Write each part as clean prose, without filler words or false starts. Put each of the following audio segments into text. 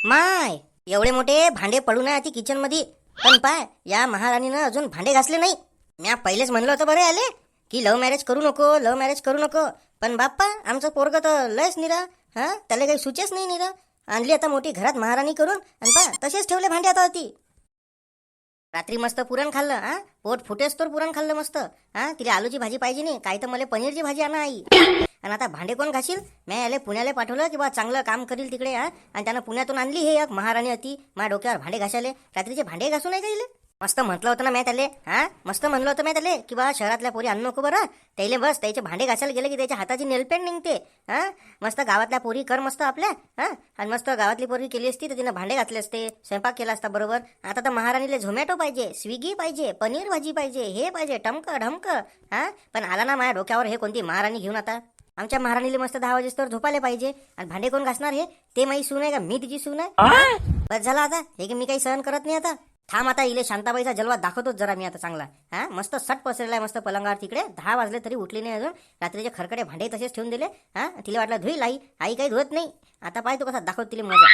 माय एवढे मोठे भांडे पडून आहे ती किचन मध्ये, पण पाय या महाराणीनं अजून भांडे घासले नाही. म्या पहिलेच म्हणलं होतं बरे आले की लव्ह मॅरेज करू नको, लव्ह मॅरेज करू नको. पण बाप्पा आमचं पोरग तर लयच निरा, त्याला काही सुचेच नाही निरा. आणली आता मोठी घरात महाराणी करून आणि पा तसेच ठेवले भांडे आता होती. रात्री मस्त पुरण खाल्लं, पोट फुटेस तर पुरण खाल्लं मस्त. तिला आलूची भाजी पाहिजे नाही, काही तर मला पनीरची भाजी आणा आई. आणि आता भांडे कोण घासील? मी याला पुण्याला पाठवलं की बा चांगलं काम करील तिकडे. आणि त्यानं पुण्यातून आणली हे एक महाराणी होती माझ्या डोक्यावर भांडे घासायले. रात्रीचे भांडे घासू नाही का? मस्त म्हटलं होतं ना मी त्याले, मस्त म्हणलं होतं मी त्याले की बा शहरातल्या पोरी आणू नको बरं. त्याले बस त्याचे भांडे घासायला गेले की त्याच्या हाताची नेलपेंट निघते. मस्त गावातल्या पोरी कर मस्त आपल्या. आणि मस्त गावातली पोरी केली असती तर तिनं भांडे घातले असते, स्वयंपाक केला असता बरोबर. आता तर महाराणीला झोमॅटो पाहिजे, स्विगी पाहिजे, पनीर भाजी पाहिजे, हे पाहिजे टमक ढमक. पण आला ना माझ्या डोक्यावर हे कोणती महाराणी घेऊन. आता आमच्या महाराणीला मस्त 10 वाजेस्तवर झोपायला पाहिजे. आणि भांडे कोण घासणार? हे ते माझी सून आहे का मी तिची सून आहे? बस झाला आता हे की मी काही सहन करत नाही आता. थांब आता इले शांताबाईचा जलवा दाखवतोच जरा मी आता चांगला. मस्त सट पसरलाय मस्त पलंगावर तिकडे. 10 वाजले तरी उठली नाही अजून. रात्रीचे खरकडे भांडे तसेच ठेवून दिले. तिला वाटलं धुईल आई, आई काही धुवत नाही. आता पाय तू कसा दाखवत तिला मजा.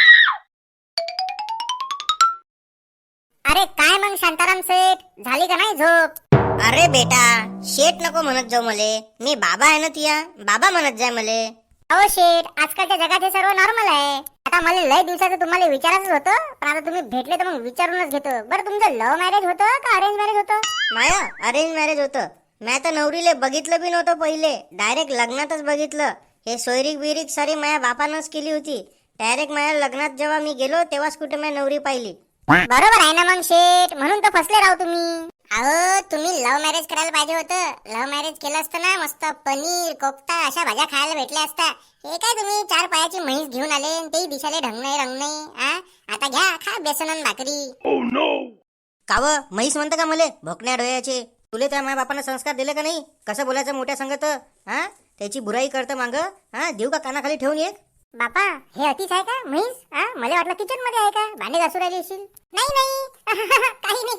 अरे काय मग शांताराम सेठ, झाली का नाही झोप? अरे बेटा शेठ नको म्हणत जाऊ मले, मी बाबा आहे ना तिया, बाबा म्हणत जाय मले. अहो शेठ, आजकालच्या जगात हे सर्व नॉर्मल आहे. आता मला लय दिवसाचं तुम्हाला विचारायचं होतं, पण आता तुम्ही भेटले तर मग विचारूनच घेतो. बरं तुमचं लव्ह मॅरेज होतं का अरेंज मॅरेज होतं? माया अरेंज मॅरेज होतं. मी तर नवरीले बघितलं बी नव्हतं पहिले, डायरेक्ट लग्नातच बघितलं. हे सोयरीक बिरीक सारी माया बापानंच केली होती. डायरेक्ट माया लग्नात जेव्हा मी गेलो तेव्हाच कुठे मी नवरी पाहिली. बरोबर आहे ना मग शेठ, म्हणून तर फसले राव तुम्ही. अहो तुम्ही लव्ह मॅरेज करायला पाहिजे होतं. लव्ह मॅरेज केलं असतं ना, मस्त पनीर कोफ्ता अशा भाज्या खायला भेटल्या असत्या. हे काय तुम्ही 4 पायाची म्हैस घेऊन आले, तेही दिसायला ढंग नाही. आता घ्या खा बेसन आणि भाकरी. काव म्हैस म्हणतं का मले? भोकण्या डोळ्याचे तुले त्या माझ्या बापानं संस्कार दिले का नाही? कसं बोलायचं मोठ्या संगत? त्याची बुराई करतं मांग. देऊ का कानाखाली ठेवून एक? बापा हे अतिच आहे का म्हैस? मला वाटलं किचन मध्ये आहे का, भांडे घासू राहिली असेल. नाही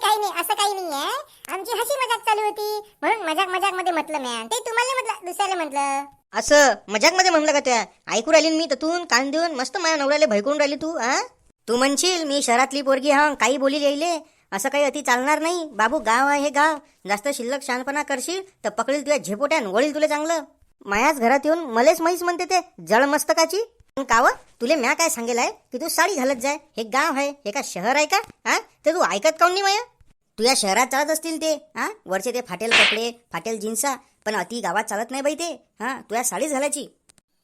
काही नाही असं काही नाही आहे. आमची हसी मजाक चालू होती म्हणून मजाक मध्ये म्हटलं मी. ते तुम्हाला म्हटलं, दुसऱ्याला म्हटलं. असं मजाक मध्ये म्हणलं का? त्या ऐकू राहिली मी ततून कान देऊन मस्त माझ्या नवऱ्याला भयकून राहिली तू. तू म्हणशील मी शहरातली पोरगी काही बोली येईले. असं काही अति चालणार नाही बाबू. गाव आहे हे गाव. जास्त शिल्लक शहाणपणा करशील तर पकडेल तुझ्या झेपोट्यान, वळील तुला चांगलं. मायाच घरात येऊन मलेच म्हैस म्हणते ते जळ मस्तकाची. काव तुले म्या काय सांगेल आहे की तू साडी घालत जाय. हे गाव आहे, हे का शहर आहे का? ते तू ऐकत काऊन नाही माया? तू या शहरात चालत असतील ते वरचे ते फाटेल कपडे, फाटेल जीन्सा, पण अति गावात चालत नाही बाई ते. तू या साडीच घालायची.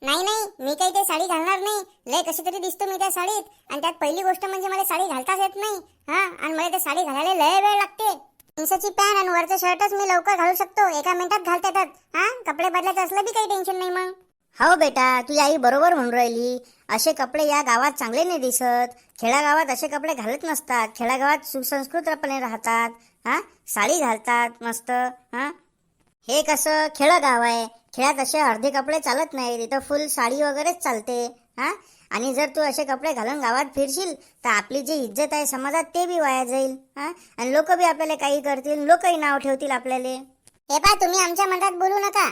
नाही मी काही ते साडी घालणार नाही. लय कशी तरी दिसतो मी त्या साडीत. आणि त्यात पहिली गोष्ट म्हणजे मला साडी घालताच येत नाही. आणि मला ते साडी घालायला लय वेळ लागते. जीन्सची पॅन्ट आणि वरचं शर्टच मी लवकर घालू शकतो, 1 मिनिटात घालता येतात. कपडे बदलायचं असलं बी काही टेन्शन नाही मग. हो बेटा तुझी आई बरोबर म्हणून राहिली. असे कपडे या गावात चांगले नाही दिसत. खेड्यागावात असे कपडे घालत नसतात. खेड्यागावात सुसंस्कृतपणे राहतात. साडी घालतात मस्त. हे कसं खेडं गाव आहे. खेड्यात असे अर्धे कपडे चालत नाही, तिथं फुल साडी वगैरेच चालते. आणि जर तू असे कपडे घालून गावात फिरशील तर आपली जी इज्जत आहे समाजात ते बी वाया जाईल. आणि लोक बी आपल्याला काही करतील, लोकही नाव ठेवतील आपल्याला. हे पा तुम्ही आमच्या मनात बोलू नका.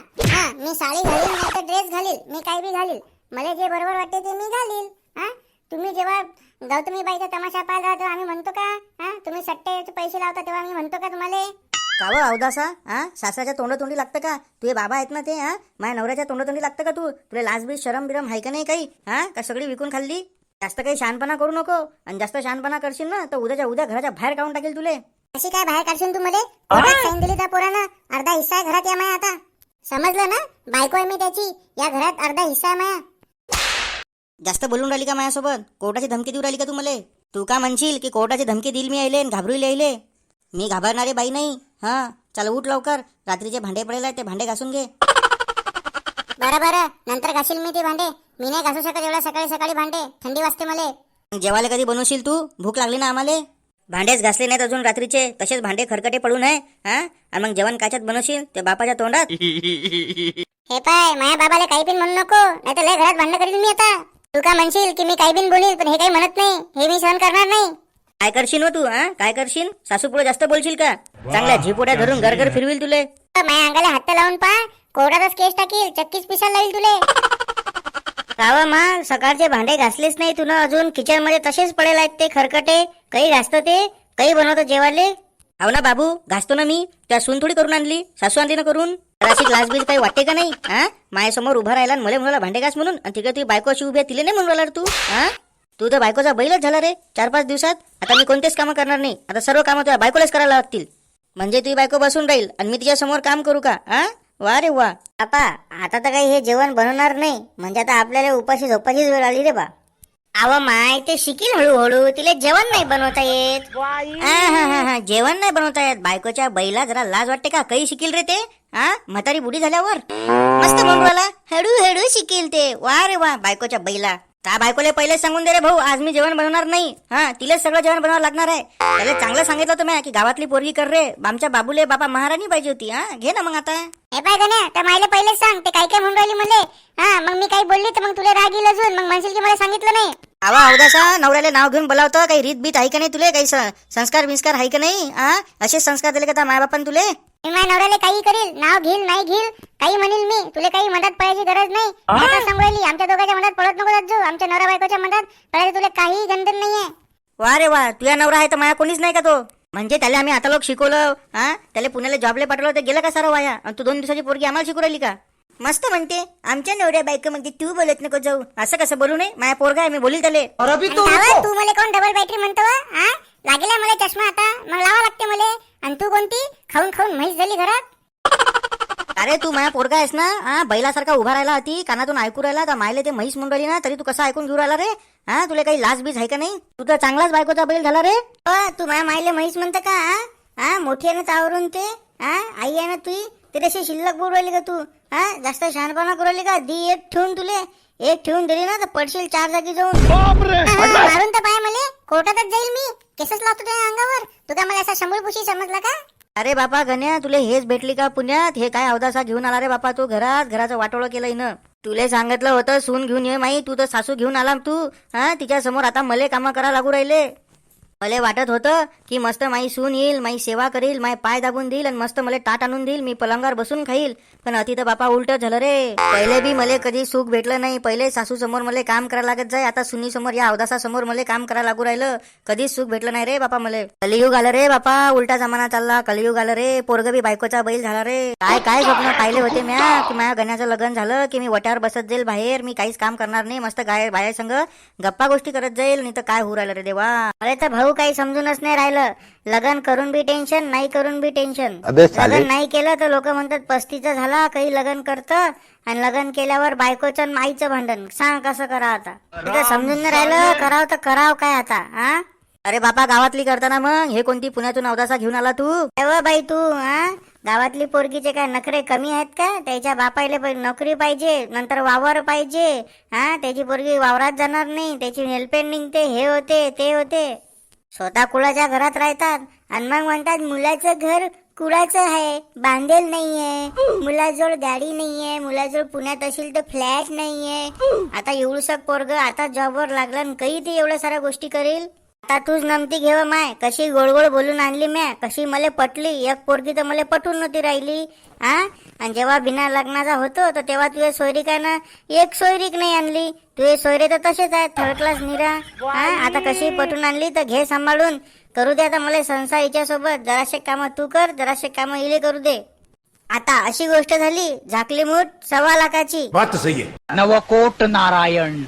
मी साडी घालील नाही तर ड्रेस घालील, मी काही बी घालील. मला जे बरोबर वाटते ते मी घालील. तुम्ही जेव्हा गौतमीबाईचा तमाशा पाहायला तेव्हा आम्ही म्हणतो का? तुम्ही सट्टे पैसे लावता तेव्हा आम्ही म्हणतो का तुम्हाला? काव अवदासा सासऱ्याच्या तोंडतोंडी लागतं का? तुझे बाबा आहेत ना ते. माझ्या नवऱ्याच्या तोंडतोंडी लागतं का? तुला लाजबीज शरम बिरम आहे का नाही काही? का सगळी विकून खाल्ली? जास्त काही शहाणपणा करू नको. आणि जास्त शहाणपणा करशील ना तर उद्याच्या उद्या घराच्या बाहेर काढून टाकेल तुले. अशी काय बाहेर काढशील तू मध्ये? साईन दिली त्या पोरानं, अर्धा हिस्सा आहे घरात या माया. आता समजलं ना? बायको आहे मी त्याची, या घरात अर्धा हिस्सा आहे माया. जास्त बोलून राहिली का माझ्यासोबत? कोर्टाची धमकी देऊ राहिली का तू मले? तू का म्हणशील की कोर्टाची धमकी दिली मी यायले घाबरू यायले? मी घाबरणारी बाई नाही. चल उठ लवकर. रात्रीचे भांडे पडेल ते भांडे घासून घे. बरं नंतर घासील मी ते भांडे. मी नाही घासू शकत एवढ्या सकाळी भांडे, थंडी वाजते मला. जेवायला कधी बनवशील तू? भूक लागली ना आम्हाला. भांडेच घासले नाहीत अजून रात्रीचे, तसेच भांडे खरकटे पडून आहे. आणि मग जेवण काच्यात बनवशील ते बापाच्या तोंडात. हे पाय माझ्या बाबाला काही बिन म्हणू नको, नाही तर लय घरात भांडण करील मी आता. तू का म्हणशील की मी काही बिन बोलील, पण हे काही म्हणत नाही, हे मी सहन करणार नाही. काय करशील हो तू? काय करशील? सासू पुढे जास्त बोलशील का? चांगल्या झिपोट्या धरून घर फिरविल तुले. माझ्या अंगाला हात लावून पा, कोर्टातच केस टाकील, चक्कीच पिसायला लावील तुले. रावा मग सकाळचे भांडे घासलेच नाही तुनं अजून, किचन मध्ये तसेच पडेल आहेत ते खरकटे. काही घासतं ते, काही बनवतं जेवाले. हो ना बाबू, घासतो ना मी. त्या सून थोडी करून आणली, सासू आणली ना करून. अशी लाजबीज काही वाटते का नाही? हा, माझ्यासमोर उभा राहिला आणि मला म्हणाला भांडे घास म्हणून, आणि तिकडे ती बायको अशी उभी आहे, तिला नाही म्हणून राहिला तू. हा, तू तर बायकोचा बैलच झाला रे 4-5 दिवसात. आता मी कोणतेच कामं करणार नाही, आता सर्व कामं तुझ्या बायकोलाच करायला लागतील. म्हणजे तुझी बायको बसून राहील आणि मी तिच्या समोर काम करू का? हा, वा रे वा. बापा आता तर काही हे जेवण बनवणार नाही, म्हणजे आता आपल्याला उपाशी झोपाचीच वेळ आली रे बा. अव माय, ते शिकील हळूहळू, तिला जेवण नाही बनवता येत. हा, जेवण नाही बनवता येत. बायकोच्या बैला जरा लाज वाटते का? काही शिकील रे ते. हा, म्हातारी बुडी झाल्यावर मस्त म्हणून राहिला, हळूहळू शिकील ते. वा रे वा, बायकोच्या बैला. त्या बायकोले पहिलेच सांगून दे रे भाऊ, आज मी जेवण बनवणार नाही. हा, तिलाच सगळं जेवण बनवावं लागणार आहे. त्याला चांगलं सांगितलं होतं मी की गावातली पोरगी कर रे, आमच्या बाबूले बाबा महाराणी पाहिजे होती. हा, घे ना मग आता. हे पाय गण्या, त्या मायला पहिलेच सांग, ते काय काय म्हणून राहिली म्हणले. हा, मग मी काही बोलली तर मग तुला राग येईल अजून, मग म्हणशील की मला सांगितलं नाही. आवा अवदासा, नवऱ्याला नाव घेऊन बोलावतं, काही रीत बीत आहे का नाही तुले? काही संस्कार बिस्कार आहे का नाही? हा, असेच संस्कार दिले का त्या मायबापान तुले? मी माझ्या नवऱ्याला काही करील, नाव घेईल नाही घेईल, काही म्हणील मी, तुला काही मदत पडायची गरज नाही. आता सांगू राहिली, आमच्या दोघांच्या मदत पडत नको जात जाऊ, आमच्या नवरा बायकोच्या मदत पडायला तुला काही गंधन नाहीये. वा रे वा, तुझ्या नवरा आहे तर माया कोणीच नाही का तो? म्हणजे त्याला आम्ही आता लोक शिकवलं, हा, त्याला पुण्याला जॉबला पाठवलं, तर गेलं का सारं वाया? आणि तू 2 दिवसाची पोरगी आम्हाला शिकू राहिली का? मस्त म्हणते, आमच्या नवऱ्या बायको म्हणजे तू बोलत नको जाऊ. असं कसं बोलू नये? माझ्या पोरगा आहे, मी बोलील त्याले. तू मला कोण डबल बॅटरी म्हणतो? हा, लागेला मला चष्मा आता, मग लावा लागते मला. आणि तू कोणती खाऊन खाऊन म्हैस झाली घरात? अरे तू माझ्या पोरगा आहेस ना? हा, बैलासारखा उभा राहिला होती, कानातून ऐकू राहिला, तर मायले ते म्हैस म्हणून राहिली ना, तरी तू कसं ऐकून घेऊ राहिला रे? हा, तुला काही लाज बीज आहे का नाही? तू तर चांगलाच बायकोचा बैल झाला रे. तू माझ्या मायले म्हैस म्हणतं का? हा, मोठी आहे ना तावरून ते. हा, आई आहे ना तुझी, ते तशी शिल्लक बोल राहिली का तू? हा, जास्त शहाणपणा करू राहिली का? दी एक ठेवून तुले, एक ठेवून दिली ना तर पडशील 4 जागी जाऊन. मारून तर पाय मले, कोर्टातच जाईल मी, केसच लावतो त्या अंगावर. तू का मला असा शंभूळपुशी समजला का? अरे बापा गण्या, तुले हेच भेटली का पुण्यात? हे काय अवदासा घेऊन आला रे बापा तू घरात? घराचं वाटोळं केलंय ना. तुले सांगितलं होतं सून घेऊन ये माई, तू तर सासू घेऊन आला तू. हा, तिच्या समोर आता मले कामं करा लागू राहिले. मला वाटत होतं की मस्त माई सून येईल, माई सेवा करील, माई पाय दाबून देईल आणि मस्त मला ताट आणून देईल, मी पलंगावर बसून खाईल. पण अति तर बापा उलट झालं रे. पहिले बी मला कधी सुख भेटलं नाही. पहिले सासू समोर मला काम करायला लागत जाय, आता सुनी समोर, या अवदासा समोर मला काम करायला लागू राहिलं. कधीच सुख भेटलं नाही रे बापा मला. कलियुग आलं रे बापा, उलटा जमाना चालला, कलियुग आलं रे. पोरग बी बायकोचा बैल झाला रे. काय काय स्वप्न पाहिले होते म्या, की माझ्या गण्याचं लग्न झालं की मी वट्यावर बसत जाईल बाहेर, मी काहीच काम करणार नाही, मस्त बाहेर संग गप्पा गोष्टी करत जाईल. नाही तर काय होऊ राहिलं रे देवा. अरे तर भाऊ काही समजूनच नाही राहिलं. लग्न करून बी टेन्शन, नाही करून बी टेन्शन. लग्न नाही केलं तर लोक म्हणतात 35चं झाला काही लग्न करतं, आणि लग्न केल्यावर बायकोचं आणि माईचं भांडण. सांग कसं करा आता? तिथं समजून नाही राहिलं, करावं तर करावं काय आता? हा, अरे बापा गावातली करताना मग हे कोणती पुण्यातून अवदासा घेऊन आला तू? तेव्हा बाई तू, हा, गावातली पोरगीचे काय नखरे कमी आहेत का? त्याच्या बापायला नोकरी पाहिजे, नंतर वावर पाहिजे. हा, त्याची पोरगी वावरात जाणार नाही, त्याची हेल्पेन निघते, हे होते ते होते. स्वतः कुळाच्या घरात राहतात आणि मग म्हणतात मुलाचं घर कुळाचं आहे, बांधेल नाहीये, मुलाजवळ गाडी नाहीये, मुलाजवळ पुण्यात असेल तर फ्लॅट नाहीये. आता एवढंसं पोरग आता जॉबवर लागला आणि काही ते एवढ्या साऱ्या गोष्टी करेल. आता तूच नमती घेव माय, कशी गोड गोड बोलून आणली म्या, कशी मला पटली. एक पोरगी तर मला पटून नव्हती राहिली. हा, आणि जेव्हा बिना लग्नाचा होतो तर तेव्हा तुझे सोयरिकानं एक सोयरीक नाही आणली. तुझे सोयरे तर तसेच आहेत, थर्ड क्लास निरा. हा, आता कशी पटून आणली तर घे सांभाळून. करू दे आता मला संसार हिच्यासोबत. जराशे कामं तू कर, जराशे कामं इले करू दे. आता अशी गोष्ट झाली, झाकली मूठ 1.25 लाखाची. बात सही है. नवकोट नारायण.